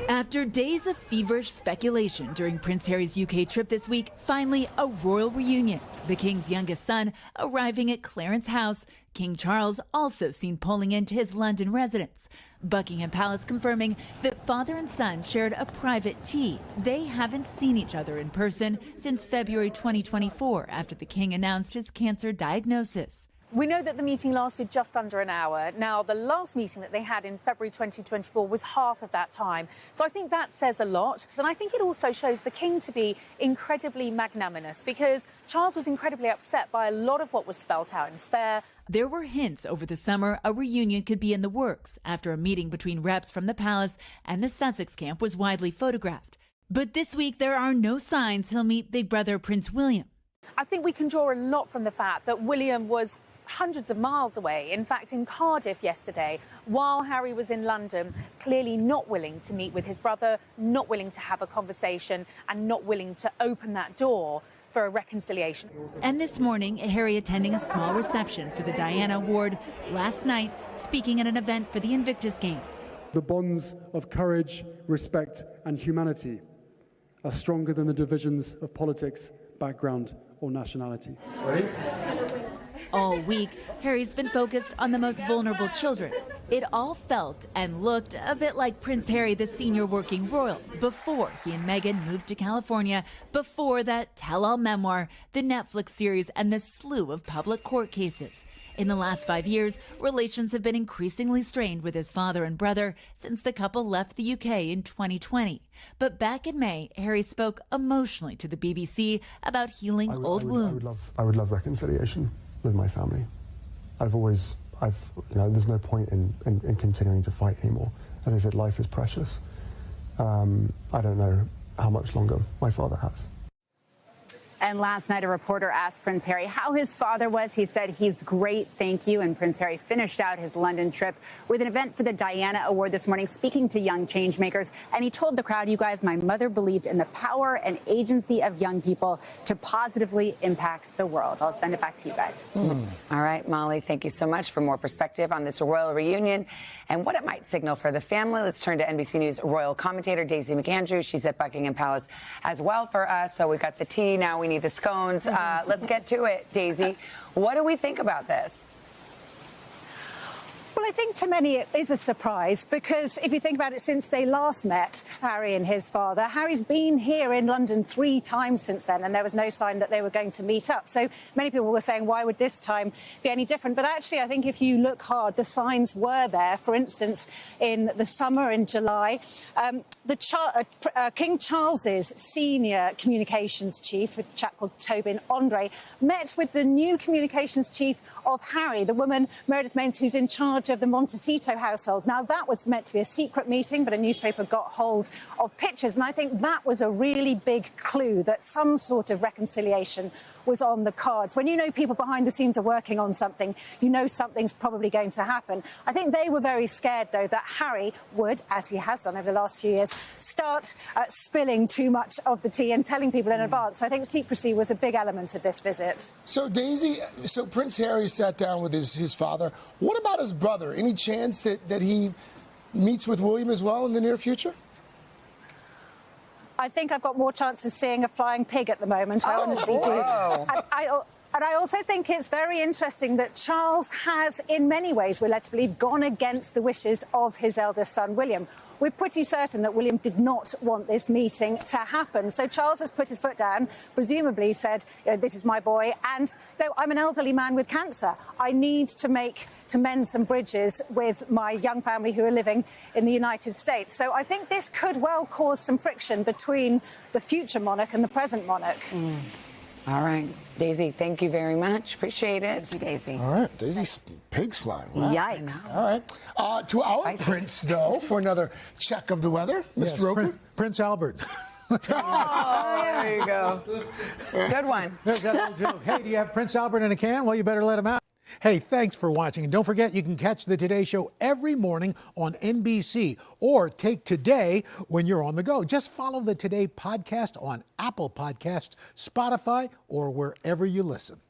After days of feverish speculation during Prince Harry's UK trip this week, finally a royal reunion. The King's youngest son arriving at Clarence House. King Charles also seen pulling into his London residence. Buckingham Palace confirming that father and son shared a private tea. They haven't seen each other in person since February 2024 after the King announced his cancer diagnosis. We know that the meeting lasted just under an hour. Now, the last meeting that they had in February 2024 was half of that time. So I think that says a lot. And I think it also shows the King to be incredibly magnanimous, because Charles was incredibly upset by a lot of what was spelt out in Spare. There were hints over the summer a reunion could be in the works after a meeting between reps from the palace and the Sussex camp was widely photographed. But this week, there are no signs he'll meet big brother Prince William. I think we can draw a lot from the fact that William was hundreds of miles away, in fact in Cardiff yesterday, while Harry was in London, clearly not willing to meet with his brother, not willing to have a conversation, and not willing to open that door for a reconciliation. And this morning, Harry attending a small reception for the Diana Award. Last night, speaking at an event for the Invictus Games. The bonds of courage, respect, and humanity are stronger than the divisions of politics, background, or nationality. Ready? All week, Harry's been focused on the most vulnerable children. It all felt and looked a bit like Prince Harry, the senior working royal, before he and Meghan moved to California, before that tell-all memoir, the Netflix series, and the slew of public court cases. In the last 5 years, relations have been increasingly strained with his father and brother since the couple left the UK in 2020. But back in May, Harry spoke emotionally to the BBC about healing old wounds. I would love reconciliation with my family. There's no point in continuing to fight anymore. As I said, life is precious. I don't know how much longer my father has. And last night, a reporter asked Prince Harry how his father was. He said, "He's great, thank you." And Prince Harry finished out his London trip with an event for the Diana Award this morning, speaking to young changemakers. And he told the crowd, "You guys, my mother believed in the power and agency of young people to positively impact the world." I'll send it back to you guys. All right, Molly, thank you so much for more perspective on this royal reunion and what it might signal for the family. Let's turn to NBC News royal commentator Daisy McAndrew. She's at Buckingham Palace as well for us. So we've got the tea, now we need the scones. Let's get to it, Daisy. What do we think about this? Well, I think to many it is a surprise, because if you think about it, since they last met, Harry and his father, Harry's been here in London 3 times since then, and there was no sign that they were going to meet up. So many people were saying, why would this time be any different? But actually, I think if you look hard, the signs were there. For instance, in the summer, in July, King Charles's senior communications chief, a chap called Tobin Andre, met with the new communications chief of Harry, the woman, Meredith Mains, who's in charge of the Montecito household. Now, that was meant to be a secret meeting, but a newspaper got hold of pictures. And I think that was a really big clue that some sort of reconciliation was on the cards. When you know people behind the scenes are working on something, you know something's probably going to happen. I think they were very scared, though, that Harry would, as he has done over the last few years, start spilling too much of the tea and telling people in advance. So I think secrecy was a big element of this visit. So, Daisy, Prince Harry sat down with his father. What about his brother? Any chance that he meets with William as well in the near future? I think I've got more chance of seeing a flying pig at the moment. I honestly do. And I also think it's very interesting that Charles has, in many ways, we're led to believe, gone against the wishes of his eldest son, William. We're pretty certain that William did not want this meeting to happen. So Charles has put his foot down, presumably said, this is my boy, and I'm an elderly man with cancer. I need to mend some bridges with my young family who are living in the United States. So I think this could well cause some friction between the future monarch and the present monarch. All right. Daisy, thank you very much. Appreciate it. Thank you, Daisy. All right. Daisy's pigs flying. Wow. Yikes. All right. To our prince, though, for another check of the weather. Mr. Roper. Prince Albert. Oh, there you go. Good one. There's that old joke. Hey, do you have Prince Albert in a can? Well, you better let him out. Hey, thanks for watching. And don't forget, you can catch the Today Show every morning on NBC or take Today when you're on the go. Just follow the Today podcast on Apple Podcasts, Spotify, or wherever you listen.